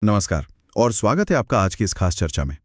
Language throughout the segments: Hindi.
नमस्कार और स्वागत है आपका आज की इस खास चर्चा में।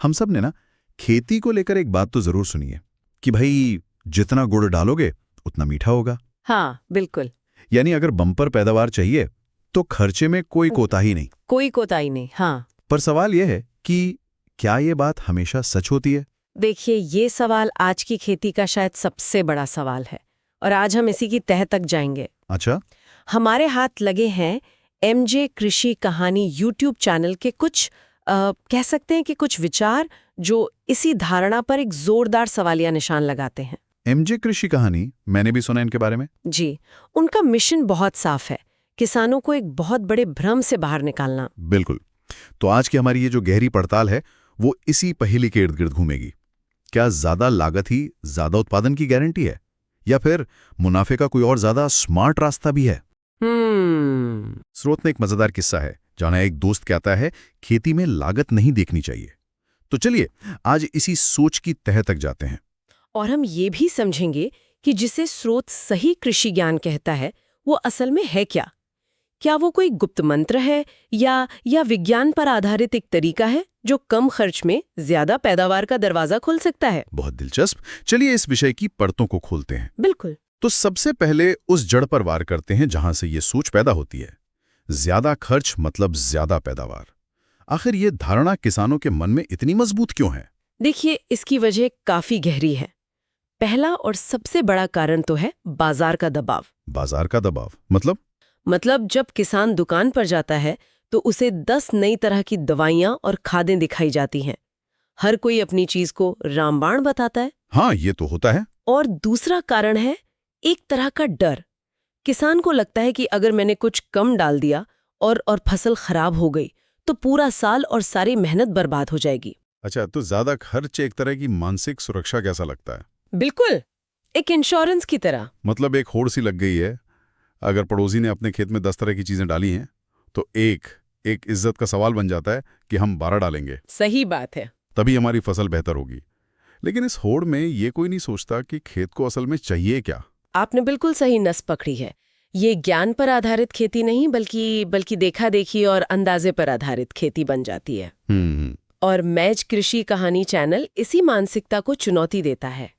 हम सब ने ना खेती को लेकर एक बात तो जरूर सुनी है कि भाई जितना गुड़ डालोगे उतना मीठा होगा। हाँ, बिल्कुल। यानी अगर बम्पर पैदावार चाहिए तो खर्चे में कोई कोताही नहीं। कोई कोताही नहीं। हाँ, पर सवाल यह है कि क्या ये बात हमेशा सच होती है? देखिए ये सवाल आज की खेती का शायद सबसे बड़ा सवाल है और आज हम इसी की तह तक जाएंगे। अच्छा। हमारे हाथ लगे हैं एमजे कृषि कहानी यूट्यूब चैनल के कुछ कह सकते हैं कि कुछ विचार जो इसी धारणा पर एक जोरदार सवालिया निशान लगाते हैं। एमजे कृषि कहानी, मैंने भी सुना इनके बारे में। जी, उनका मिशन बहुत साफ है, किसानों को एक बहुत बड़े भ्रम से बाहर निकालना। बिल्कुल। तो आज की हमारी ये जो गहरी पड़ताल है वो इसी पहेली के इर्द गिर्द घूमेगी। क्या ज्यादा लागत ही ज्यादा उत्पादन की गारंटी है, या फिर मुनाफे का कोई और ज्यादा स्मार्ट रास्ता भी है? स्रोत में एक मजेदार किस्सा है जहां एक दोस्त कहता है खेती में लागत नहीं देखनी चाहिए। तो चलिए आज इसी सोच की तह तक जाते हैं। और हम ये भी समझेंगे कि जिसे स्रोत सही कृषि ज्ञान कहता है वो असल में है क्या। क्या वो कोई गुप्त मंत्र है या विज्ञान पर आधारित एक तरीका है जो कम खर्च में ज्यादा पैदावार का दरवाजा खोल सकता है। बहुत दिलचस्प। चलिए इस विषय की परतों को खोलते हैं। बिल्कुल। तो सबसे पहले उस जड़ पर वार करते हैं जहां से ये सोच पैदा होती है। ज्यादा खर्च मतलब ज्यादा पैदावार। आखिर ये धारणा किसानों के मन में इतनी मजबूत क्यों है? देखिए इसकी वजह काफी गहरी है। पहला और सबसे बड़ा कारण तो है बाजार का दबाव। बाजार का दबाव मतलब जब किसान दुकान पर जाता है तो उसे 10 नई तरह की दवाइयां और खादें दिखाई जाती हैं। हर कोई अपनी चीज को रामबाण बताता है। हाँ, ये तो होता है। और दूसरा कारण है एक तरह का डर। किसान को लगता है कि अगर मैंने कुछ कम डाल दिया और फसल खराब हो गई तो पूरा साल और सारी मेहनत बर्बाद हो जाएगी। अच्छा, तो ज्यादा खर्च एक तरह की मानसिक सुरक्षा कैसा लगता है? बिल्कुल, एक इंश्योरेंस की तरह। मतलब एक होड़ सी लग गई है। अगर पड़ोसी ने अपने खेत में 10 तरह की चीजें डाली हैं तो एक इज्जत का सवाल बन जाता है कि हम 12 डालेंगे। सही बात है। तभी हमारी फसल बेहतर होगी। लेकिन इस होड़ में ये कोई नहीं सोचता कि खेत को असल में चाहिए क्या। आपने बिल्कुल सही नस पकड़ी है। ये ज्ञान पर आधारित खेती नहीं बल्कि देखा देखी और अंदाजे पर आधारित खेती बन जाती है। और मैच कृषि कहानी चैनल इसी मानसिकता को चुनौती देता है।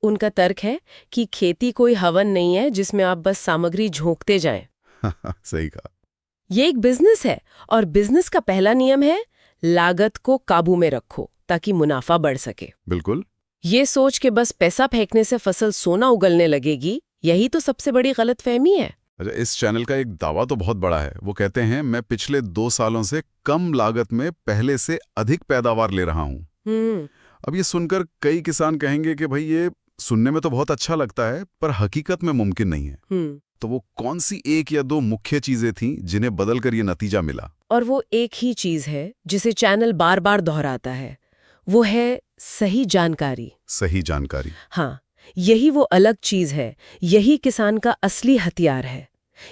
उनका तर्क है कि खेती कोई हवन नहीं है जिसमें आप बस सामग्री झोंकते जाएं। सही कहा। ये एक बिजनेस है और बिजनेस का पहला नियम है लागत को काबू में रखो ताकि मुनाफा बढ़ सके। बिल्कुल। ये सोच के बस पैसा फेंकने से फसल सोना उगलने लगेगी, यही तो सबसे बड़ी गलतफहमी है। अच्छा, इस चैनल का एक दावा तो बहुत बड़ा है। वो कहते हैं मैं पिछले 2 सालों से कम लागत में पहले से अधिक पैदावार ले रहा हूँ। अब ये सुनकर कई किसान कहेंगे कि भाई ये सुनने में तो बहुत अच्छा लगता है पर हकीकत में मुमकिन नहीं है। तो वो कौन सी 1 या 2 मुख्य चीजें थीं जिन्हें बदलकर ये नतीजा मिला? और वो एक ही चीज है जिसे चैनल बार बार दोहराता है, वो है सही जानकारी। सही जानकारी। हाँ, यही वो अलग चीज है, यही किसान का असली हथियार है।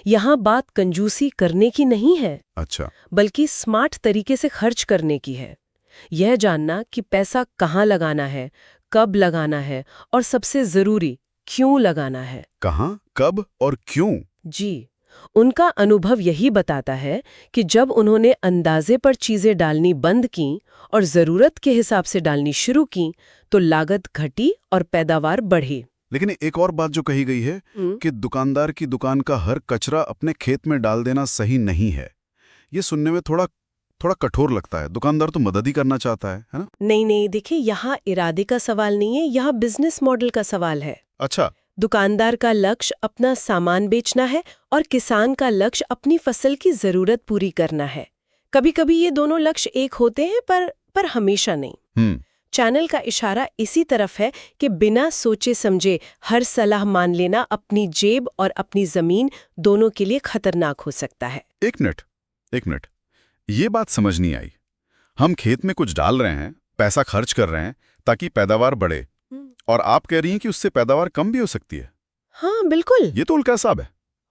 यहाँ बात कंजूसी करने की नहीं है। अच्छा। बल्कि स्मार्ट तरीके से खर्च करने की है। यह जानना कि पैसा कहाँ लगाना है, कब लगाना है और सबसे जरूरी क्यों लगाना है। कहाँ, कब और क्यों? जी, उनका अनुभव यही बताता है कि जब उन्होंने अंदाजे पर चीजें डालनी बंद की और जरूरत के हिसाब से डालनी शुरू की तो लागत घटी और पैदावार बढ़ी। लेकिन एक और बात जो कही गई है कि दुकानदार की दुकान का हर कचरा अपने खेत में डाल देना सही नहीं है। ये सुनने में थोड़ा कठोर लगता है। दुकानदार तो मदद ही करना चाहता है ना? नहीं, देखिए यहाँ इरादे का सवाल नहीं है, यहाँ बिजनेस मॉडल का सवाल है। अच्छा। दुकानदार का लक्ष्य अपना सामान बेचना है और किसान का लक्ष्य अपनी फसल की जरूरत पूरी करना है। कभी कभी ये दोनों लक्ष्य एक होते हैं पर हमेशा नहीं। चैनल का इशारा इसी तरफ है कि बिना सोचे समझे हर सलाह मान लेना अपनी जेब और अपनी जमीन दोनों के लिए खतरनाक हो सकता है। एक मिनट, ये बात समझ नहीं आई। हम खेत में कुछ डाल रहे हैं, पैसा खर्च कर रहे हैं ताकि पैदावार बढ़े, और आप कह रही हैं कि उससे पैदावार कम भी हो सकती है। हाँ बिल्कुल। ये तो उल्टा हिसाब है।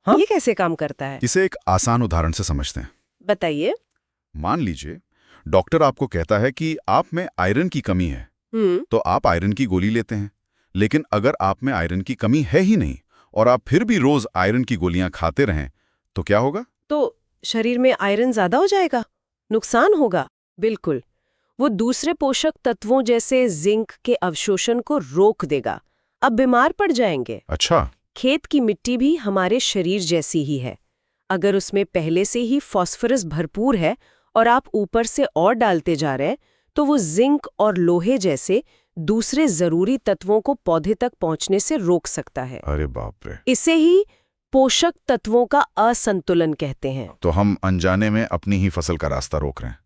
हाँ? ये कैसे काम करता है? इसे एक आसान उदाहरण से समझते हैं। बताइए। मान लीजिए डॉक्टर आपको कहता है कि आप में आयरन की कमी है, तो आप आयरन की गोली लेते हैं। लेकिन अगर आप में आयरन की कमी है ही नहीं और आप फिर भी रोज आयरन की गोलियां खाते रहें तो क्या होगा? तो शरीर में आयरन ज्यादा हो जाएगा। नुकसान होगा, बिल्कुल। वो दूसरे पोषक तत्वों जैसे जिंक के अवशोषण को रोक देगा। अब बीमार पड़ जाएंगे। अच्छा। खेत की मिट्टी भी हमारे शरीर जैसी ही है। अगर उसमें पहले से ही फास्फोरस भरपूर है और आप ऊपर से और डालते जा रहे हैं, तो वो जिंक और लोहे जैसे दूसरे जरूरी तत्वों को पौधे तक पहुंचने से रोक सकता है। अरे बाप रे। इसे ही पोषक तत्वों का असंतुलन कहते हैं। तो हम अनजाने में अपनी ही फसल का रास्ता रोक रहे हैं।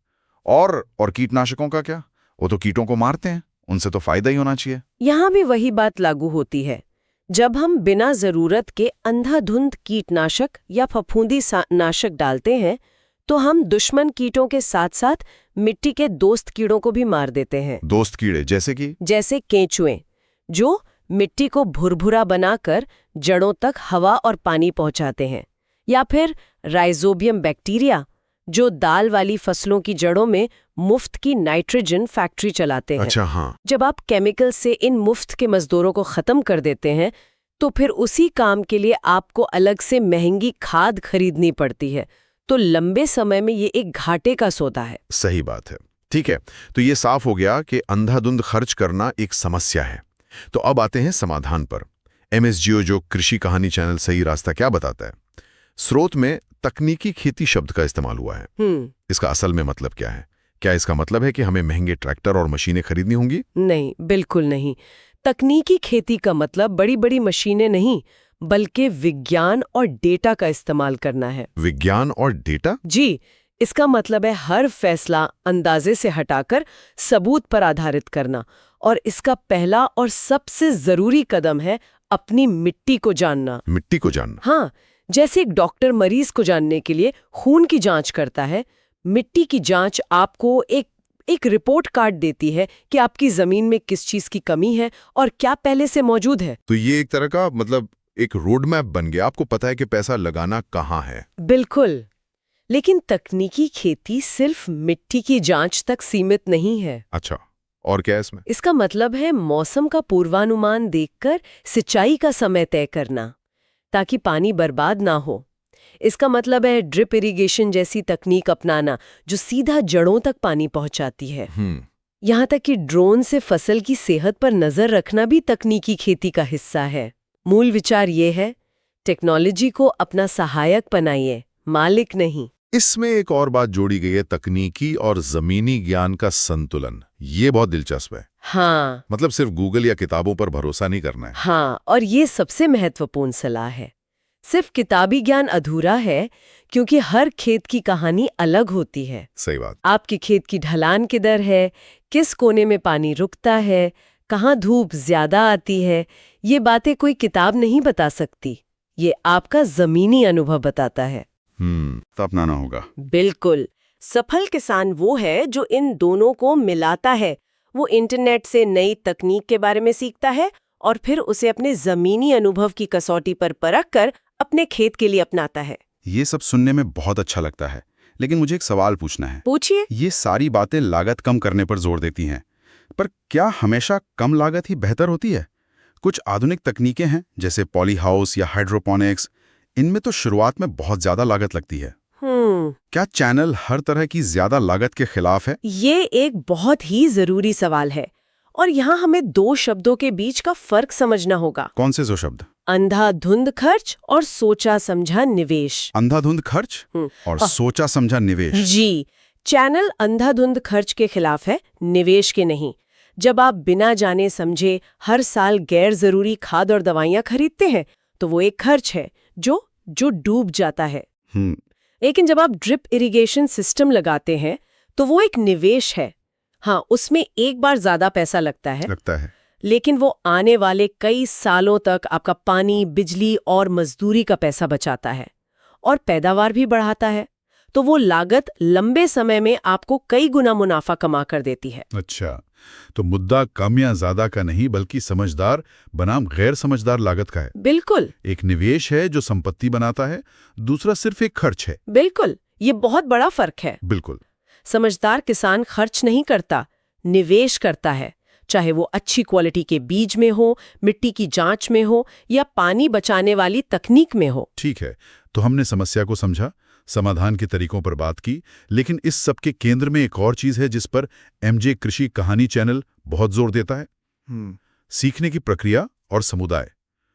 और कीटनाशकों का क्या? वो तो कीटों को मारते हैं, उनसे तो फायदा ही होना चाहिए। यहाँ भी वही बात लागू होती है। जब हम बिना जरूरत के अंधाधुंध कीटनाशक या फफूंदी नाशक डालते हैं, तो हम दुश्मन कीटों के साथ साथ मिट्टी के दोस्त कीड़ों को भी मार देते हैं। दोस्त कीड़े जैसे केंचुए, जो मिट्टी को भुरभुरा बनाकर जड़ों तक हवा और पानी पहुंचाते हैं, या फिर राइजोबियम बैक्टीरिया, जो दाल वाली फसलों की जड़ों में मुफ्त की नाइट्रोजन फैक्ट्री चलाते हैं। अच्छा, हाँ। जब आप केमिकल से इन मुफ्त के मजदूरों को खत्म कर देते हैं, तो फिर उसी काम के लिए आपको अलग से महंगी खाद खरीदनी पड़ती है। तो लंबे समय में ये एक घाटे का सौदा है। सही बात है। ठीक है, तो ये साफ हो गया कि अंधाधुंध खर्च करना एक समस्या है। तो अब आते हैं समाधान पर। MSGO जो कृषि कहानी चैनल सही रास्ता क्या बताता है? स्रोत में तकनीकी खेती शब्द का इस्तेमाल हुआ है। इसका असल में मतलब क्या है? क्या इसका मतलब है कि हमें महंगे ट्रैक्टर और मशीनें खरीदनी होंगी? नहीं, बिल्कुल नहीं। तकनीकी खेती का मतलब बड़ी बड़ी मशीनें नहीं, बल्कि विज्ञान और डेटा का इस्तेमाल करना है। विज्ञान और डेटा? जी, इसका मतलब है हर फैसला अंदाजे से हटाकर सबूत पर आधारित करना। और इसका पहला और सबसे जरूरी कदम है अपनी मिट्टी को जानना। मिट्टी को जानना? हाँ, जैसे एक डॉक्टर मरीज को जानने के लिए खून की जांच करता है, मिट्टी की जांच आपको एक रिपोर्ट कार्ड देती है कि आपकी जमीन में किस चीज की कमी है और क्या पहले से मौजूद है। तो ये एक तरह का मतलब एक रोड मैप बन गया, आपको पता है कि पैसा लगाना कहाँ है। बिल्कुल। लेकिन तकनीकी खेती सिर्फ मिट्टी की जांच तक सीमित नहीं है। अच्छा, और क्या है इसमें? इसका मतलब है मौसम का पूर्वानुमान देखकर सिंचाई का समय तय करना, ताकि पानी बर्बाद ना हो। इसका मतलब है ड्रिप इरिगेशन जैसी तकनीक अपनाना, जो सीधा जड़ों तक पानी पहुंचाती है। यहाँ तक कि ड्रोन से फसल की सेहत पर नजर रखना भी तकनीकी खेती का हिस्सा है। मूल विचार ये है, टेक्नोलॉजी को अपना सहायक बनाइए, मालिक नहीं। इसमें एक और बात जोड़ी गई है, तकनीकी और जमीनी ज्ञान का संतुलन। ये बहुत दिलचस्प है। हाँ, मतलब सिर्फ गूगल या किताबों पर भरोसा नहीं करना है। हाँ, और ये सबसे महत्वपूर्ण सलाह है। सिर्फ किताबी ज्ञान अधूरा है, क्योंकि हर खेत की कहानी अलग होती है। सही बात। आपके खेत की ढलान किधर है, किस कोने में पानी रुकता है, कहाँ धूप ज्यादा आती है, ये बातें कोई किताब नहीं बता सकती। ये आपका जमीनी अनुभव बताता है। तो अपनाना होगा। बिल्कुल। सफल किसान वो है जो इन दोनों को मिलाता है। वो इंटरनेट से नई तकनीक के बारे में सीखता है और फिर उसे अपने जमीनी अनुभव की कसौटी पर परख कर अपने खेत के लिए अपनाता है। ये सब सुनने में बहुत अच्छा लगता है, लेकिन मुझे एक सवाल पूछना है। पूछिए। ये सारी बातें लागत कम करने पर जोर देती हैं, पर क्या हमेशा कम लागत ही बेहतर होती है? कुछ आधुनिक तकनीकें हैं जैसे पॉली हाउस या हाइड्रोपोनिक्स, इनमें तो शुरुआत में बहुत ज्यादा लागत लगती है। क्या चैनल हर तरह की ज्यादा लागत के खिलाफ है? ये एक बहुत ही जरूरी सवाल है, और यहाँ हमें दो शब्दों के बीच का फर्क समझना होगा। कौन से दो शब्द? अंधाधुंध खर्च और सोचा समझा निवेश। अंधाधुंध खर्च और सोचा समझा निवेश। जी, चैनल अंधाधुंध खर्च के खिलाफ है, निवेश के नहीं। जब आप बिना जाने समझे हर साल गैर जरूरी खाद और दवाइयां खरीदते हैं, तो वो एक खर्च है जो डूब जाता है। लेकिन जब आप ड्रिप इरिगेशन सिस्टम लगाते हैं, तो वो एक निवेश है। हाँ, उसमें एक बार ज्यादा पैसा लगता है, लेकिन वो आने वाले कई सालों तक आपका पानी, बिजली और मजदूरी का पैसा बचाता है और पैदावार भी बढ़ाता है। तो वो लागत लंबे समय में आपको कई गुना मुनाफा कमा कर देती है। अच्छा, तो मुद्दा कम या ज्यादा का नहीं, बल्कि समझदार बनाम गैर समझदार लागत का है। बिल्कुल। एक निवेश है जो संपत्ति बनाता है, दूसरा सिर्फ एक खर्च है। बिल्कुल, ये बहुत बड़ा फर्क है। बिल्कुल। समझदार किसान खर्च नहीं करता, निवेश करता है, चाहे वो अच्छी क्वालिटी के बीज में हो, मिट्टी की जांच में हो या पानी बचाने वाली तकनीक में हो। ठीक है, तो हमने समस्या को समझा, समाधान के तरीकों पर बात की, लेकिन इस सब के केंद्र में एक और चीज है जिस पर एमजे कृषि कहानी चैनल बहुत जोर देता है। सीखने की प्रक्रिया और समुदाय।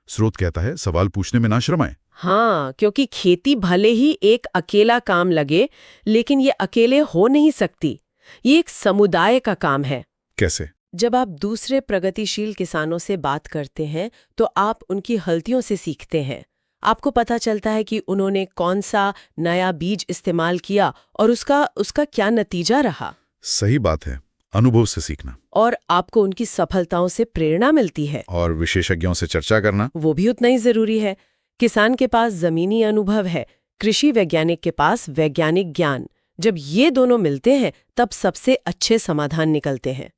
स्रोत कहता है सवाल पूछने में ना शर्माएं। हाँ, क्योंकि खेती भले ही एक अकेला काम लगे, लेकिन ये अकेले हो नहीं सकती। ये एक समुदाय का काम है। कैसे? जब आप दूसरे प्रगतिशील किसानों से बात करते हैं तो आप उनकी गलतियों से सीखते हैं। आपको पता चलता है कि उन्होंने कौन सा नया बीज इस्तेमाल किया और उसका क्या नतीजा रहा। सही बात है, अनुभव से सीखना। और आपको उनकी सफलताओं से प्रेरणा मिलती है। और विशेषज्ञों से चर्चा करना, वो भी उतना ही जरूरी है। किसान के पास जमीनी अनुभव है, कृषि वैज्ञानिक के पास वैज्ञानिक ज्ञान। जब ये दोनों मिलते हैं तब सबसे अच्छे समाधान निकलते हैं।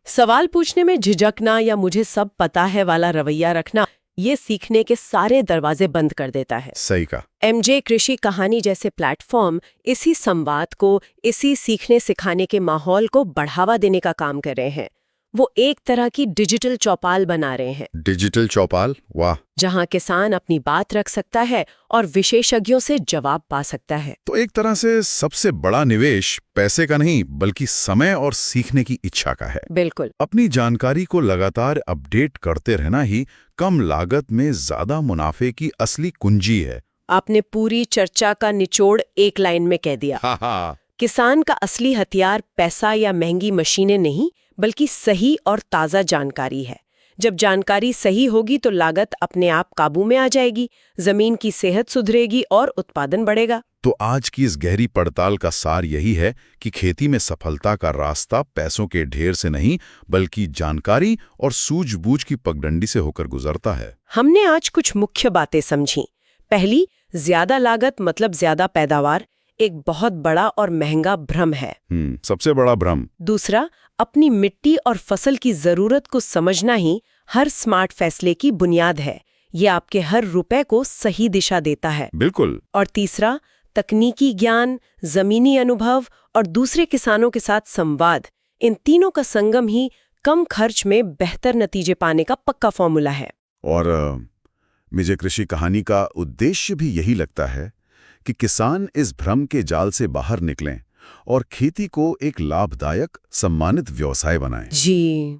सवाल पूछने में झिझकना या मुझे सब पता है वाला रवैया रखना, ये सीखने के सारे दरवाजे बंद कर देता है। सही कहा। एमजे कृषि कहानी जैसे प्लेटफॉर्म इसी संवाद को, इसी सीखने सिखाने के माहौल को बढ़ावा देने का काम कर रहे हैं। वो एक तरह की डिजिटल चौपाल बना रहे हैं। डिजिटल चौपाल, वाह। जहां किसान अपनी बात रख सकता है और विशेषज्ञों से जवाब पा सकता है। तो एक तरह से सबसे बड़ा निवेश पैसे का नहीं बल्कि समय और सीखने की इच्छा का है। बिल्कुल। अपनी जानकारी को लगातार अपडेट करते रहना ही कम लागत में ज्यादा मुनाफे की असली कुंजी है। आपने पूरी चर्चा का निचोड़ एक लाइन में कह दिया। किसान का असली हथियार पैसा या महंगी मशीनें नहीं, बल्कि सही और ताज़ा जानकारी है। जब जानकारी सही होगी तो लागत अपने आप काबू में आ जाएगी, जमीन की सेहत सुधरेगी और उत्पादन बढ़ेगा। तो आज की इस गहरी पड़ताल का सार यही है कि खेती में सफलता का रास्ता पैसों के ढेर से नहीं बल्कि जानकारी और सूझबूझ की पगडंडी से होकर गुजरता है। हमने आज कुछ मुख्य बातें समझी। पहली, ज्यादा लागत मतलब ज्यादा पैदावार एक बहुत बड़ा और महंगा भ्रम है। सबसे बड़ा भ्रम। दूसरा, अपनी मिट्टी और फसल की जरूरत को समझना ही हर स्मार्ट फैसले की बुनियाद है। ये आपके हर रुपए को सही दिशा देता है। बिल्कुल। और तीसरा, तकनीकी ज्ञान, जमीनी अनुभव और दूसरे किसानों के साथ संवाद, इन तीनों का संगम ही कम खर्च में बेहतर नतीजे पाने का पक्का फॉर्मूला है। और मुझे कृषि कहानी का उद्देश्य भी यही लगता है कि किसान इस भ्रम के जाल से बाहर निकलें और खेती को एक लाभदायक, सम्मानित व्यवसाय बनाएं। जी।